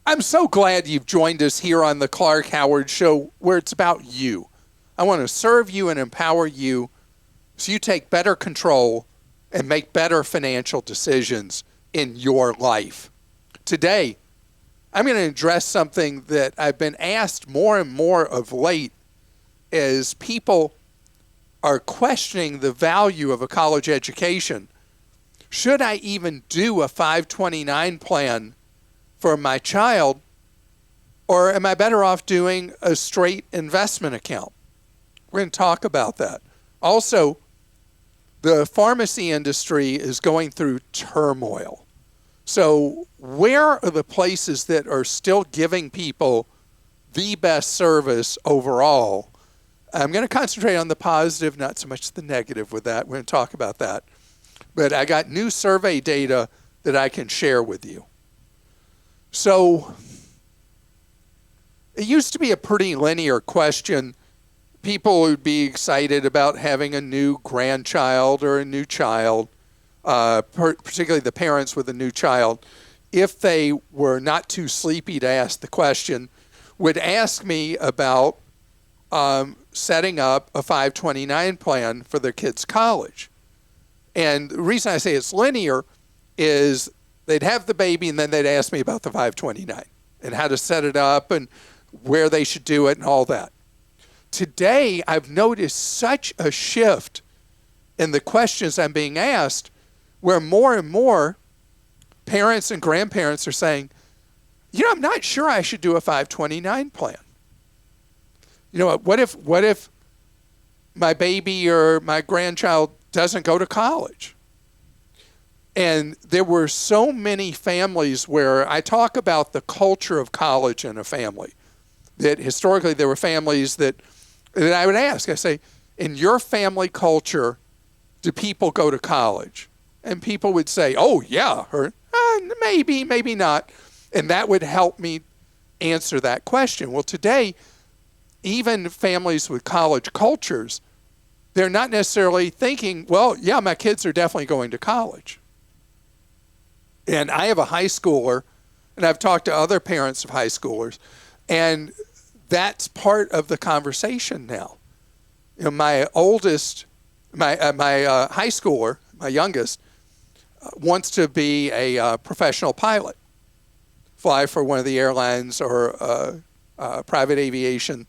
I'm so glad you've joined us here on the Clark Howard Show, where it's about you. I want to serve you and empower you so you take better control and make better financial decisions in your life. Today, I'm going to address something that I've been asked more and more of late as people are questioning the value of a college education. Should I even do a 529 plan for my child, or am I better off doing a straight investment account? We're going to talk about that. Also, the pharmacy industry is going through turmoil. So where are the places that are still giving people the best service overall? I'm going to concentrate on the positive, not so much the negative with that. We're going to talk about that. But I got new survey data that I can share with you. So it used to be a pretty linear question. People would be excited about having a new grandchild or a new child, particularly the parents with a new child, if they were not too sleepy to ask the question, would ask me about setting up a 529 plan for their kids' college. And the reason I say it's linear is they'd have the baby and then they'd ask me about the 529 and how to set it up and where they should do it and all that. Today, I've noticed such a shift in the questions I'm being asked where more and more parents and grandparents are saying, I'm not sure I should do a 529 plan. What if my baby or my grandchild doesn't go to college? And there were so many families where I talk about the culture of college in a family, that historically there were families that I would ask, I say, in your family culture, do people go to college? And people would say, oh, yeah, or maybe, maybe not. And that would help me answer that question. Well, today, even families with college cultures, they're not necessarily thinking, well, yeah, my kids are definitely going to college. And I have a high schooler, and I've talked to other parents of high schoolers, and that's part of the conversation now. My oldest, my high schooler, my youngest, wants to be a professional pilot, fly for one of the airlines or a private aviation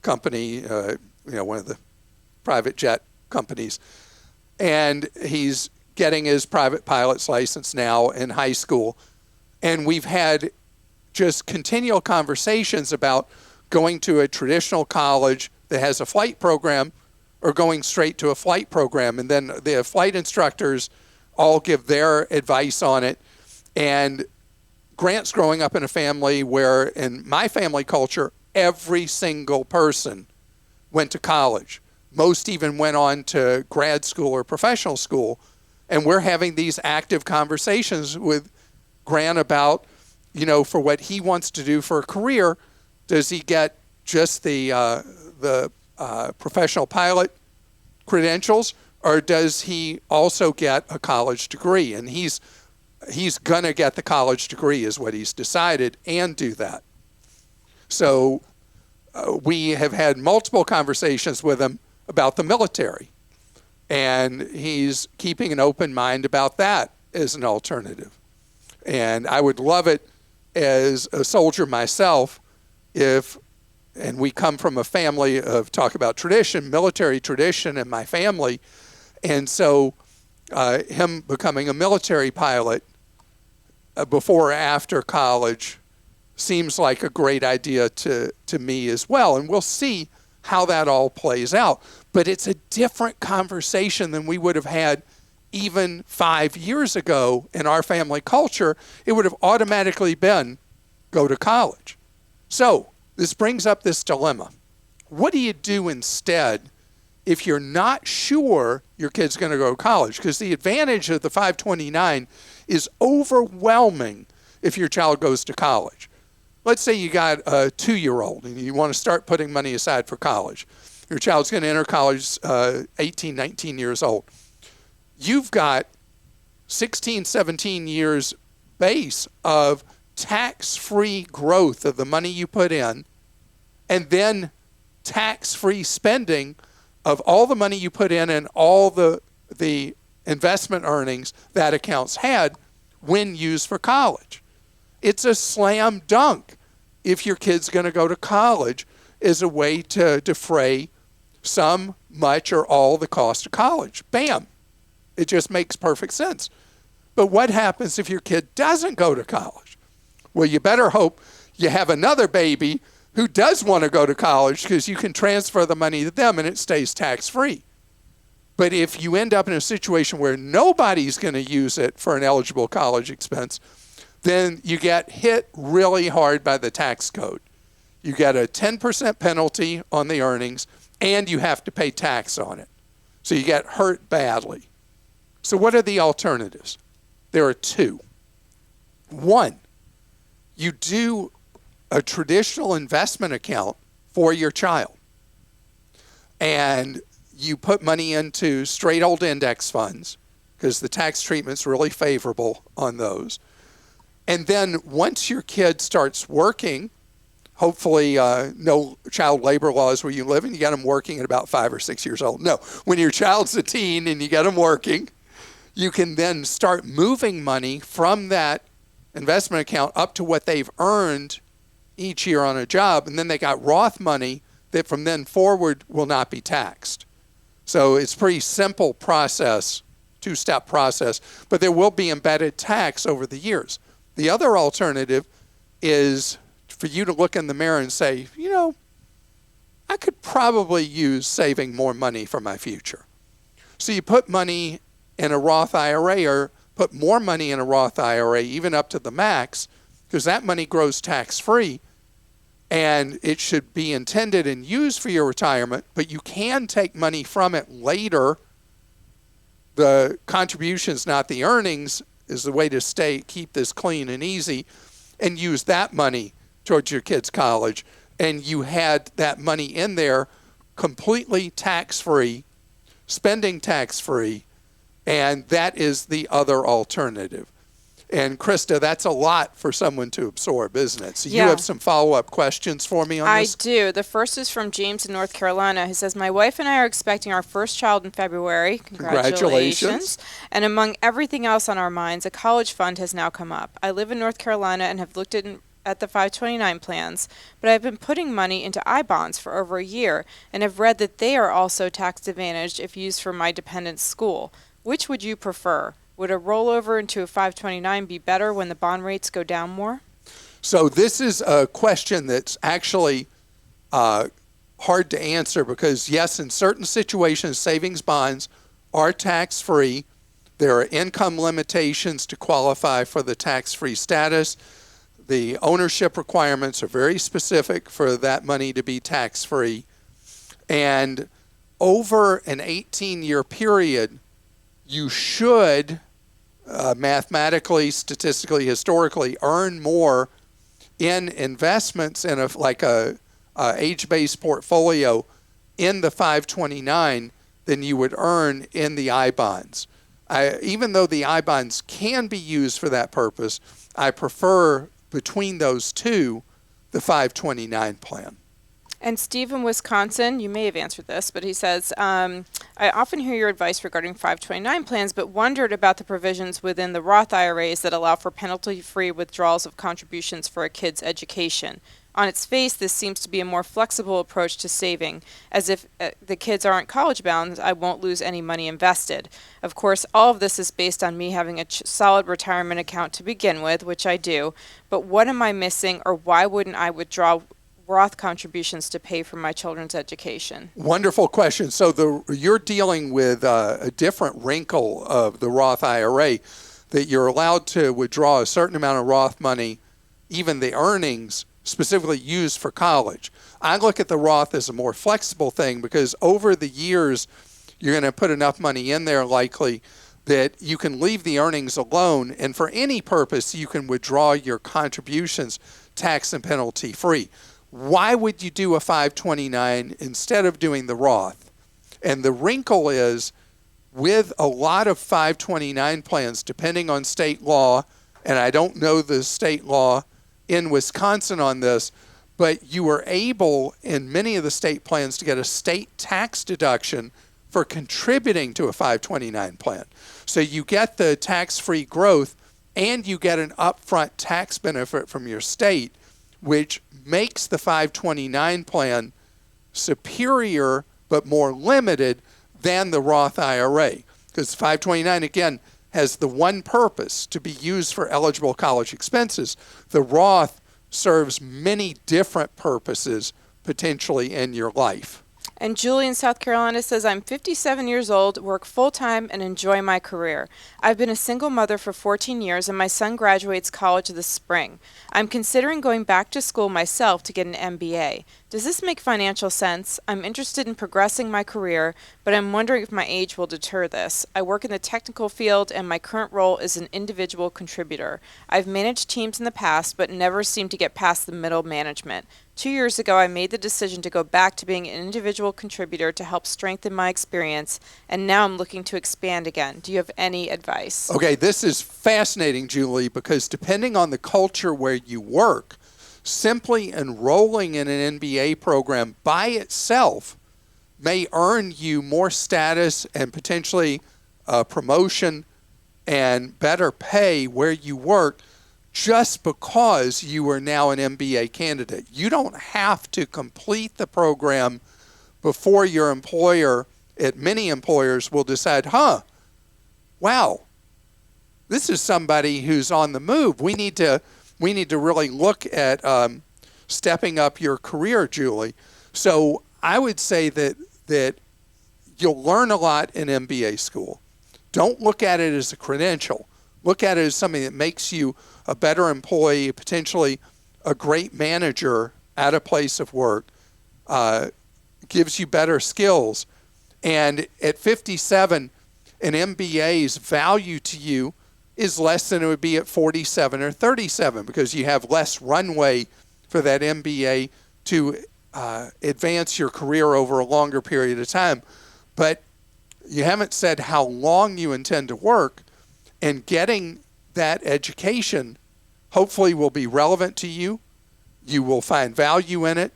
company, one of the private jet companies. And he's getting his private pilot's license now in high school. And we've had just continual conversations about going to a traditional college that has a flight program or going straight to a flight program. And then the flight instructors all give their advice on it. And Grant's growing up in a family where, in my family culture, every single person went to college. Most even went on to grad school or professional school. And we're having these active conversations with Grant about, for what he wants to do for a career. Does he get just the professional pilot credentials, or does he also get a college degree? And he's going to get the college degree is what he's decided, and do that. So we have had multiple conversations with him about the military. And he's keeping an open mind about that as an alternative. And I would love it as a soldier myself and we come from a family of, talk about tradition, military tradition in my family. And so him becoming a military pilot before or after college seems like a great idea to me as well. And we'll see how that all plays out. But it's a different conversation than we would have had even 5 years ago in our family culture. It would have automatically been go to college. So this brings up this dilemma. What do you do instead if you're not sure your kid's going to go to college? Because the advantage of the 529 is overwhelming if your child goes to college. Let's say you got a 2-year-old and you want to start putting money aside for college. Your child's going to enter college 18, 19 years old. You've got 16, 17 years base of tax-free growth of the money you put in, and then tax-free spending of all the money you put in and all the investment earnings that accounts had when used for college. It's a slam dunk if your kid's going to go to college as a way to defray some, much, or all the cost of college. Bam. It just makes perfect sense. But what happens if your kid doesn't go to college? Well, you better hope you have another baby who does want to go to college, because you can transfer the money to them and it stays tax-free. But if you end up in a situation where nobody's going to use it for an eligible college expense, then you get hit really hard by the tax code. You get a 10% penalty on the earnings, and you have to pay tax on it. So you get hurt badly. So what are the alternatives? There are two. One, you do a traditional investment account for your child, and you put money into straight old index funds because the tax treatment's really favorable on those. And then once your kid starts working, hopefully no child labor laws where you live, and you get them working at about 5 or 6 years old. No, when your child's a teen and you get them working, you can then start moving money from that investment account up to what they've earned each year on a job, and then they got Roth money that from then forward will not be taxed. So it's a pretty simple process, two-step process, but there will be embedded tax over the years. The other alternative is for you to look in the mirror and say, you know, I could probably use saving more money for my future. So you put money in a Roth IRA, or put more money in a Roth IRA, even up to the max, because that money grows tax-free, and it should be intended and used for your retirement, but you can take money from it later. The contributions, not the earnings, is the way to keep this clean and easy, and use that money towards your kid's college. And you had that money in there completely tax-free, spending tax-free, and that is the other alternative. And Christa, that's a lot for someone to absorb, isn't it? So you have some follow-up questions for me on this? I do. The first is from James in North Carolina. He says, my wife and I are expecting our first child in February. Congratulations. And among everything else on our minds, a college fund has now come up. I live in North Carolina and have looked at the 529 plans, but I've been putting money into I-bonds for over a year and have read that they are also tax advantaged if used for my dependent's school. Which would you prefer? Would a rollover into a 529 be better when the bond rates go down more? So this is a question that's actually hard to answer because, yes, in certain situations, savings bonds are tax-free. There are income limitations to qualify for the tax-free status. The ownership requirements are very specific for that money to be tax-free. And over an 18-year period, you should mathematically, statistically, historically earn more in investments in a age-based portfolio in the 529 than you would earn in the I-bonds. Even though the I-bonds can be used for that purpose, I prefer between those two the 529 plan. And Steve in Wisconsin, you may have answered this, but he says, I often hear your advice regarding 529 plans, but wondered about the provisions within the Roth IRAs that allow for penalty-free withdrawals of contributions for a kid's education. On its face, this seems to be a more flexible approach to saving, as if the kids aren't college-bound, I won't lose any money invested. Of course, all of this is based on me having a solid retirement account to begin with, which I do, but what am I missing, or why wouldn't I withdraw Roth contributions to pay for my children's education? Wonderful question. So you're dealing with a different wrinkle of the Roth IRA, that you're allowed to withdraw a certain amount of Roth money, even the earnings, specifically used for college. I look at the Roth as a more flexible thing because over the years, you're going to put enough money in there likely that you can leave the earnings alone, and for any purpose, you can withdraw your contributions tax and penalty free. Why would you do a 529 instead of doing the Roth? And the wrinkle is, with a lot of 529 plans, depending on state law and I don't know the state law in Wisconsin on this, but you were able in many of the state plans to get a state tax deduction for contributing to a 529 plan. So you get the tax-free growth and you get an upfront tax benefit from your state, which makes the 529 plan superior but more limited than the Roth IRA. Because 529, again, has the one purpose to be used for eligible college expenses. The Roth serves many different purposes potentially in your life. And Julie in South Carolina says, I'm 57 years old, work full-time, and enjoy my career. I've been a single mother for 14 years, and my son graduates college this spring. I'm considering going back to school myself to get an MBA. Does this make financial sense? I'm interested in progressing my career, but I'm wondering if my age will deter this. I work in the technical field, and my current role is an individual contributor. I've managed teams in the past, but never seemed to get past the middle management. 2 years ago, I made the decision to go back to being an individual contributor to help strengthen my experience, and now I'm looking to expand again. Do you have any advice? Okay, this is fascinating, Julie, because depending on the culture where you work, simply enrolling in an MBA program by itself may earn you more status and potentially promotion and better pay where you work just because you are now an MBA candidate. You don't have to complete the program before your employer, at many employers, will decide, wow, this is somebody who's on the move. We need to really look at stepping up your career, Julie. So I would say that you'll learn a lot in MBA school. Don't look at it as a credential. Look at it as something that makes you a better employee, potentially a great manager at a place of work, gives you better skills. And at 57, an MBA's value to you is less than it would be at 47 or 37 because you have less runway for that MBA to advance your career over a longer period of time. But you haven't said how long you intend to work, and getting that education hopefully will be relevant to you. You will find value in it.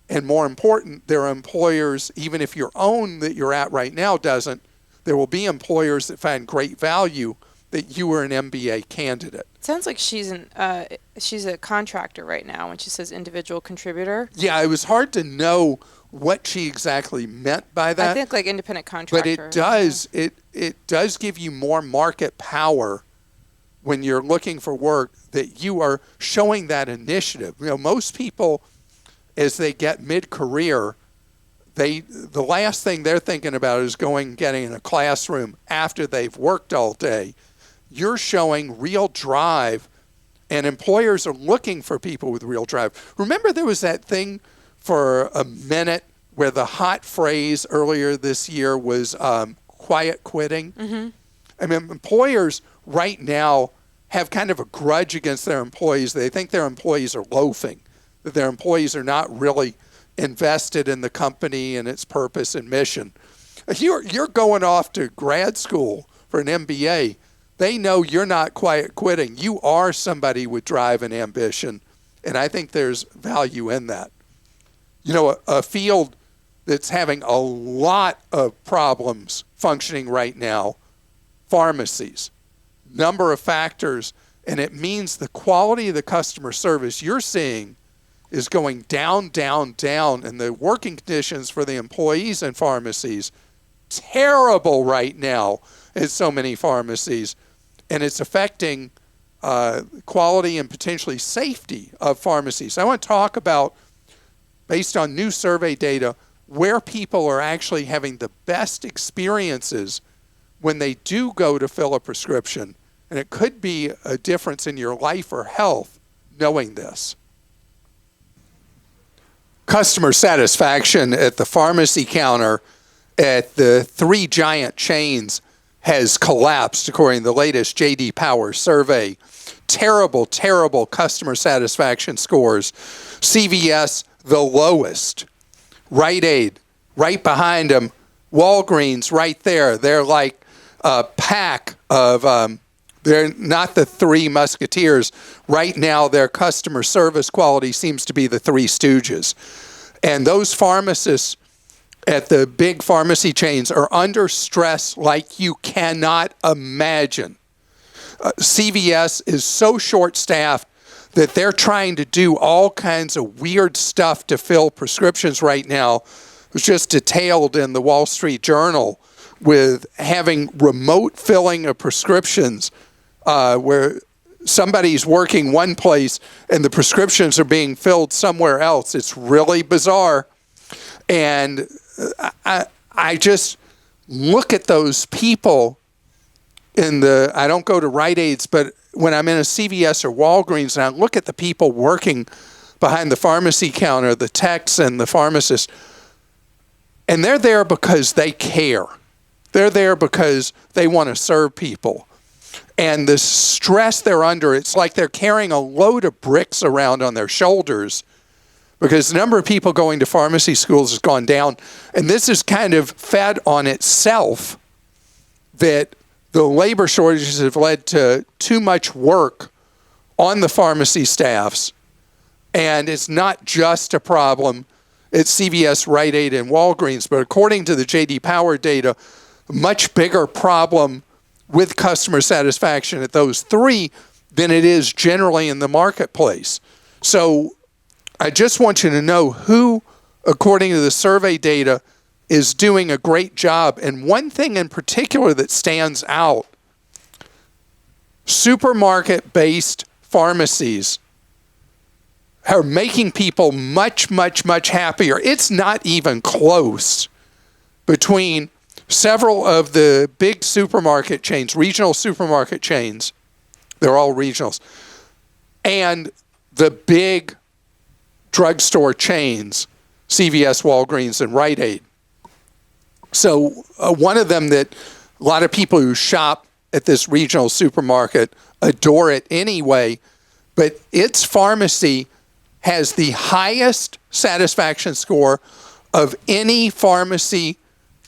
And more important, there are employers, even if your own that you're at right now doesn't, there will be employers that find great value that you were an MBA candidate. It sounds like she's a contractor right now when she says individual contributor. Yeah, it was hard to know what she exactly meant by that. I think like independent contractor. But it does give you more market power when you're looking for work, that you are showing that initiative. You know, most people, as they get mid-career, the last thing they're thinking about is getting in a classroom after they've worked all day. You're showing real drive, and employers are looking for people with real drive. Remember there was that thing for a minute where the hot phrase earlier this year was quiet quitting? Mm-hmm. I mean, employers right now have kind of a grudge against their employees. They think their employees are loafing, that their employees are not really invested in the company and its purpose and mission. You're going off to grad school for an MBA. They know you're not quiet quitting. You are somebody with drive and ambition, and I think there's value in that. You know, a field that's having a lot of problems functioning right now, pharmacies, number of factors, and it means the quality of the customer service you're seeing is going down, down, down, and the working conditions for the employees in pharmacies, terrible right now at so many pharmacies, and it's affecting quality and potentially safety of pharmacies. I want to talk about, based on new survey data, where people are actually having the best experiences when they do go to fill a prescription. And it could be a difference in your life or health knowing this. Customer satisfaction at the pharmacy counter at the three giant chains has collapsed, according to the latest J.D. Power survey. Terrible, terrible customer satisfaction scores. CVS, the lowest. Rite Aid, right behind them. Walgreens, right there. They're like a pack of They're not the three musketeers. Right now, their customer service quality seems to be the Three Stooges. And those pharmacists at the big pharmacy chains are under stress like you cannot imagine. CVS is so short-staffed that they're trying to do all kinds of weird stuff to fill prescriptions right now. It was just detailed in the Wall Street Journal with having remote filling of prescriptions where somebody's working one place and the prescriptions are being filled somewhere else. It's really bizarre. And I just look at those people I don't go to Rite Aids, but when I'm in a CVS or Walgreens and I look at the people working behind the pharmacy counter, the techs and the pharmacists, and they're there because they care. They're there because they want to serve people. And the stress they're under, it's like they're carrying a load of bricks around on their shoulders because the number of people going to pharmacy schools has gone down. And this is kind of fed on itself that the labor shortages have led to too much work on the pharmacy staffs. And it's not just a problem at CVS, Rite Aid, and Walgreens, but according to the J.D. Power data, a much bigger problem with customer satisfaction at those three than it is generally in the marketplace. So I just want you to know who, according to the survey data, is doing a great job. And one thing in particular that stands out, supermarket-based pharmacies are making people much, much, much happier. It's not even close between several of the big supermarket chains, regional supermarket chains, they're all regionals, and the big drugstore chains, CVS, Walgreens, and Rite Aid. So one of them that a lot of people who shop at this regional supermarket adore it anyway, but its pharmacy has the highest satisfaction score of any pharmacy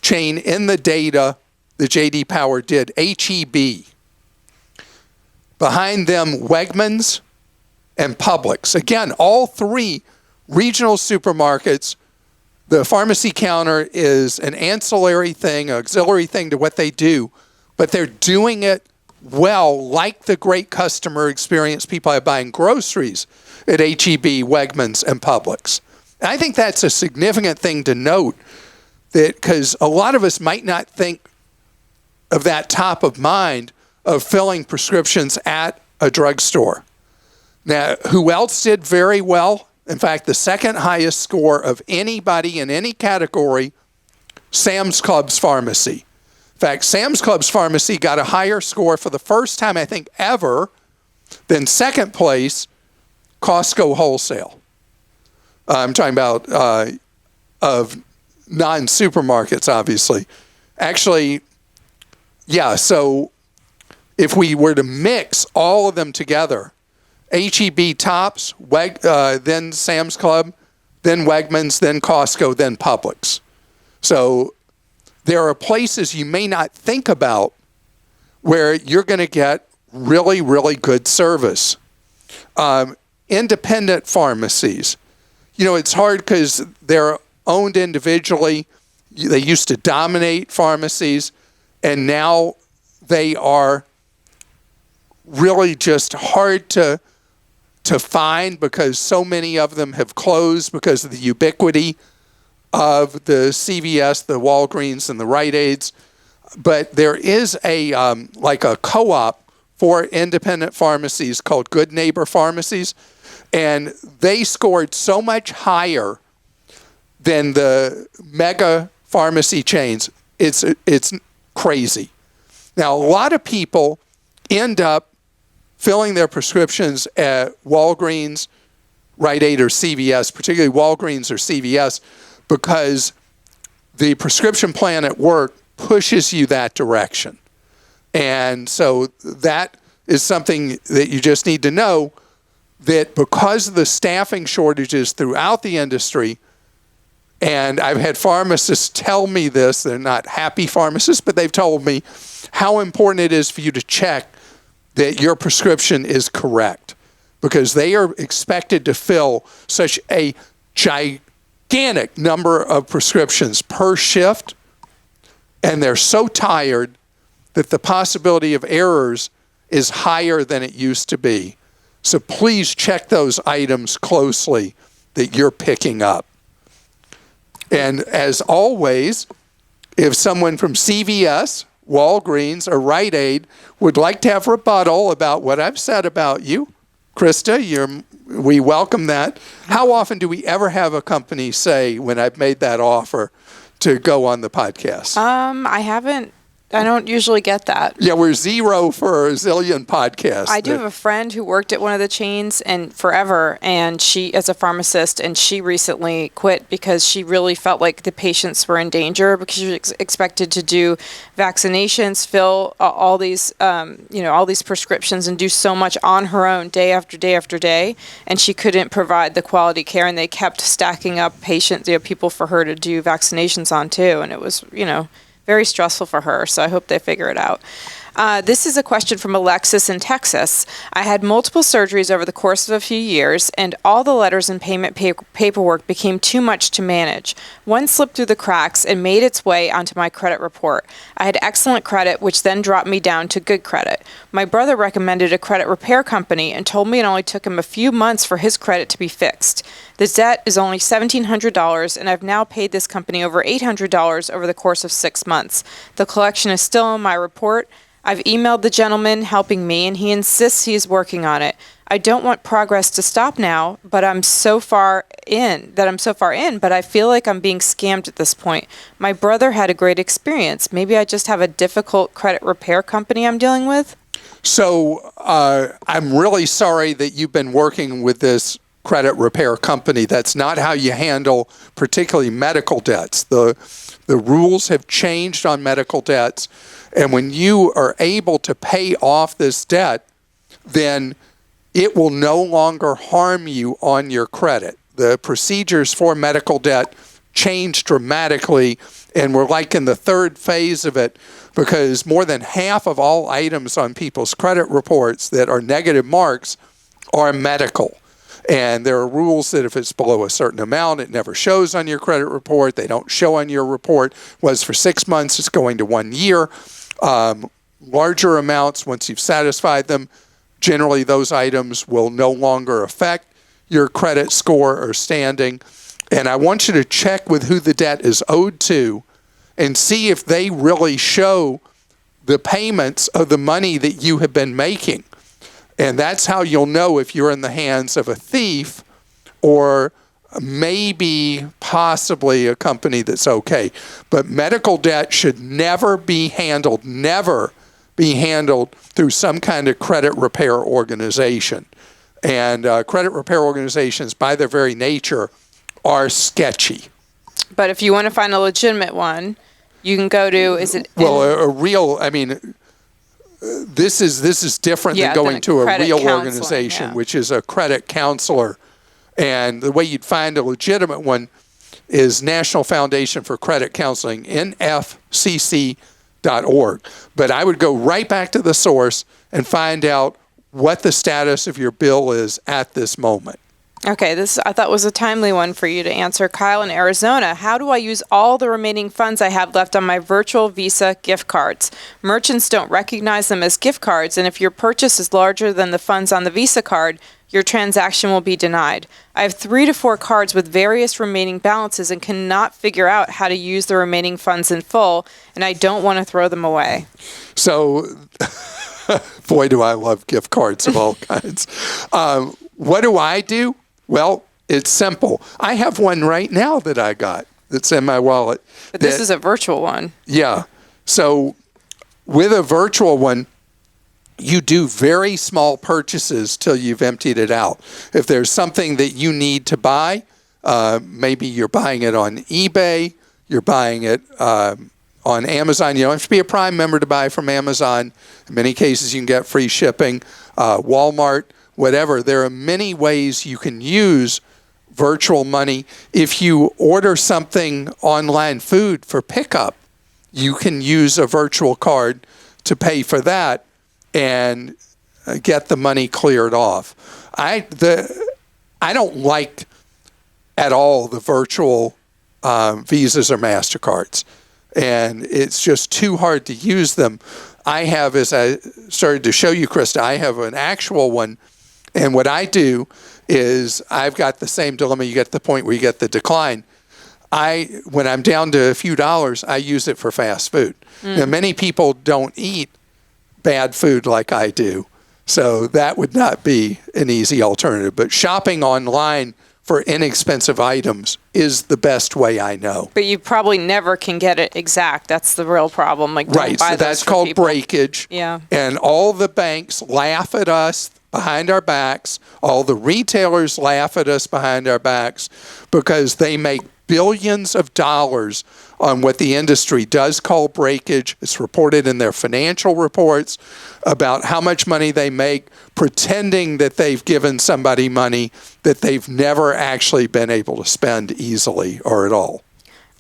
chain in the data the J.D. Power did, HEB. Behind them, Wegmans and Publix. Again, all three regional supermarkets. The pharmacy counter is an ancillary thing, an auxiliary thing to what they do, but they're doing it well, like the great customer experience people have buying groceries at HEB, Wegmans, and Publix. And I think that's a significant thing to note, that because a lot of us might not think of that top of mind of filling prescriptions at a drugstore. Now, who else did very well? In fact, the second highest score of anybody in any category, Sam's Club's pharmacy. In fact, Sam's Club's pharmacy got a higher score for the first time, I think, ever than second place, Costco Wholesale. I'm talking about of non-supermarkets, obviously. Actually, yeah, so if we were to mix all of them together, HEB tops, then Sam's Club, then Wegmans, then Costco, then Publix. So there are places you may not think about where you're going to get really, really good service. Independent pharmacies. You know, it's hard because they're owned individually. They used to dominate pharmacies, and now they are really just hard to find because so many of them have closed because of the ubiquity of the CVS, the Walgreens, and the Rite Aids. But there is a like a co-op for independent pharmacies called Good Neighbor Pharmacies, and they scored so much higher than the mega pharmacy chains. It's crazy. Now, a lot of people end up filling their prescriptions at Walgreens, Rite Aid, or CVS, particularly Walgreens or CVS, because the prescription plan at work pushes you that direction. And so that is something that you just need to know, that because of the staffing shortages throughout the industry, and I've had pharmacists tell me this, they're not happy pharmacists, but they've told me how important it is for you to check that your prescription is correct, because they are expected to fill such a gigantic number of prescriptions per shift, and they're so tired that the possibility of errors is higher than it used to be. So please check those items closely that you're picking up. And as always, if someone from CVS, Walgreens, or Rite Aid would like to have rebuttal about what I've said about you, Christa, we welcome that. How often do we ever have a company say, when I've made that offer, to go on the podcast? I don't usually get that. Yeah, we're 0 for a zillion podcasts. I do have a friend who worked at one of the chains and forever, and she, as a pharmacist, and she recently quit because she really felt like the patients were in danger, because she was expected to do vaccinations, fill all these, all these prescriptions, and do so much on her own day after day after day, and she couldn't provide the quality care, and they kept stacking up patients, people for her to do vaccinations on too, and it was, very stressful for her, so I hope they figure it out. This is a question from Alexis in Texas. I had multiple surgeries over the course of a few years, and all the letters and payment paperwork became too much to manage. One slipped through the cracks and made its way onto my credit report. I had excellent credit, which then dropped me down to good credit. My brother recommended a credit repair company and told me it only took him a few months for his credit to be fixed. The debt is only $1,700, and I've now paid this company over $800 over the course of 6 months. The collection is still on my report. I've emailed the gentleman helping me, and he insists he is working on it. I don't want progress to stop now, but I'm so far in, but I feel like I'm being scammed at this point. My brother had a great experience. Maybe I just have a difficult credit repair company I'm dealing with? So I'm really sorry that you've been working with this credit repair company. That's not how you handle particularly medical debts. The rules have changed on medical debts. And when you are able to pay off this debt, then it will no longer harm you on your credit. The procedures for medical debt changed dramatically, and we're like in the third phase of it, because more than half of all items on people's credit reports that are negative marks are medical. And there are rules that if it's below a certain amount, it never shows on your credit report. They don't show on your report. Was for 6 months, it's going to 1 year. Larger amounts, once you've satisfied them, generally those items will no longer affect your credit score or standing. And I want you to check with who the debt is owed to and see if they really show the payments of the money that you have been making. And that's how you'll know if you're in the hands of a thief or maybe possibly a company that's okay. But medical debt should never be handled through some kind of credit repair organization. And credit repair organizations, by their very nature, are sketchy. But if you want to find a legitimate one, you can go to, this is different than going to a real organization, which is a credit counselor. And the way you'd find a legitimate one is National Foundation for Credit Counseling, nfcc.org. But I would go right back to the source and find out what the status of your bill is at this moment. Okay, this I thought was a timely one for you to answer. Kyle in Arizona, how do I use all the remaining funds I have left on my virtual Visa gift cards? Merchants don't recognize them as gift cards, and if your purchase is larger than the funds on the Visa card, your transaction will be denied. I have 3 to 4 cards with various remaining balances and cannot figure out how to use the remaining funds in full, and I don't want to throw them away. So, boy, do I love gift cards of all kinds. What do I do? Well, it's simple. I have one right now that I got that's in my wallet. But this is a virtual one. Yeah. So with a virtual one, you do very small purchases till you've emptied it out. If there's something that you need to buy, maybe you're buying it on eBay, you're buying it on Amazon. You don't have to be a Prime member to buy from Amazon. In many cases, you can get free shipping. Walmart, whatever. There are many ways you can use virtual money. If you order something online, food for pickup, you can use a virtual card to pay for that. And get the money cleared off. I don't like at all the virtual Visas or MasterCards, and it's just too hard to use them. I have, as I started to show you, Christa, I have an actual one, and what I do is I've got the same dilemma. You get to the point where you get the decline. When I'm down to a few dollars, I use it for fast food. Now, many people don't eat bad food like I do, so that would not be an easy alternative. But shopping online for inexpensive items is the best way I know. But you probably never can get it exact. That's the real problem. Like, don't Right, buy so those that's for called people. breakage. Yeah. And all the banks laugh at us behind our backs. All the retailers laugh at us behind our backs because they make billions of dollars on what the industry does call breakage. It's reported in their financial reports about how much money they make pretending that they've given somebody money that they've never actually been able to spend easily or at all.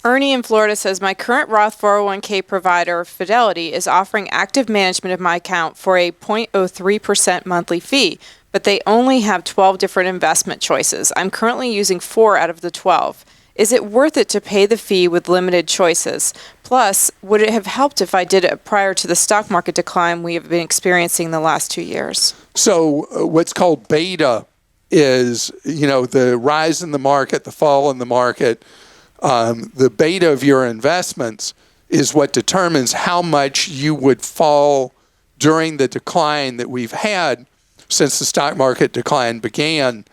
Ernie in Florida says, my current Roth 401k provider, Fidelity, is offering active management of my account for a 0.03% monthly fee, but they only have 12 different investment choices. I'm currently using 4 out of the 12. Is it worth it to pay the fee with limited choices? Plus, would it have helped if I did it prior to the stock market decline we have been experiencing the last 2 years? So what's called beta is, the rise in the market, the fall in the market. The beta of your investments is what determines how much you would fall during the decline that we've had since the stock market decline began.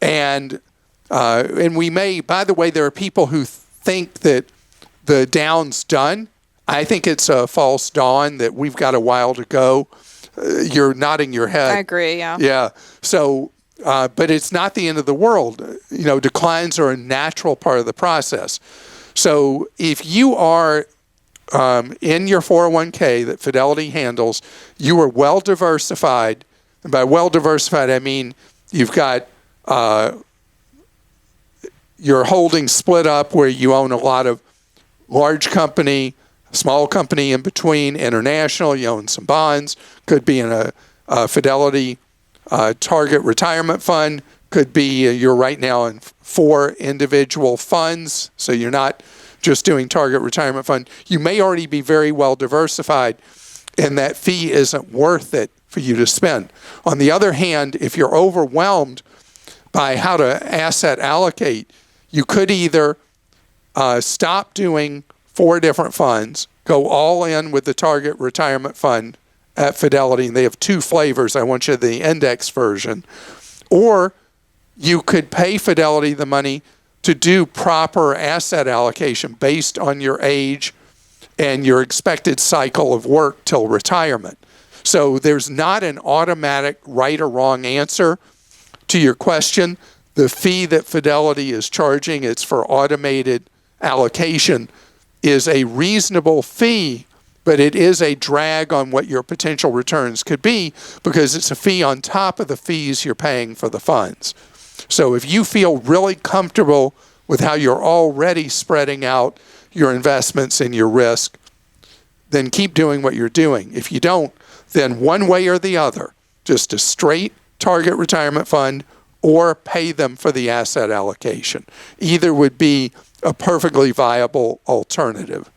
And we may, by the way, there are people who think that the down's done. I think it's a false dawn, that we've got a while to go. You're nodding your head. I agree, yeah. Yeah. So, but it's not the end of the world. Declines are a natural part of the process. So if you are in your 401k that Fidelity handles, you are well diversified. And by well diversified, I mean you've got your holdings split up where you own a lot of large company, small company in between, international, you own some bonds, could be in a Fidelity target retirement fund, could be you're right now in 4 individual funds, so you're not just doing target retirement fund. You may already be very well diversified, and that fee isn't worth it for you to spend. On the other hand, if you're overwhelmed by how to asset allocate, you could either stop doing 4 different funds, go all in with the target retirement fund at Fidelity, and they have 2 flavors. I want you the index version. Or you could pay Fidelity the money to do proper asset allocation based on your age and your expected cycle of work till retirement. So there's not an automatic right or wrong answer to your question. The fee that Fidelity is charging, it's for automated allocation, is a reasonable fee, but it is a drag on what your potential returns could be because it's a fee on top of the fees you're paying for the funds. So if you feel really comfortable with how you're already spreading out your investments and your risk, then keep doing what you're doing. If you don't, then one way or the other, just a straight target retirement fund or pay them for the asset allocation. Either would be a perfectly viable alternative.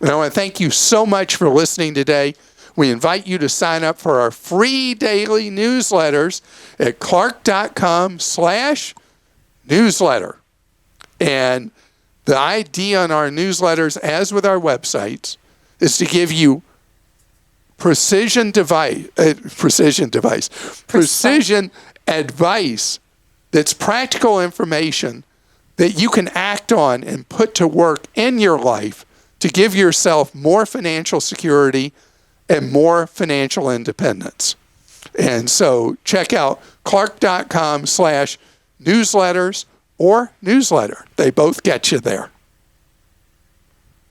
And I want to thank you so much for listening today. We invite you to sign up for our free daily newsletters at clark.com/newsletter. And the idea in our newsletters, as with our websites, is to give you precision advice that's practical information that you can act on and put to work in your life to give yourself more financial security and more financial independence. And so check out clark.com/newsletters or newsletter. They both get you there.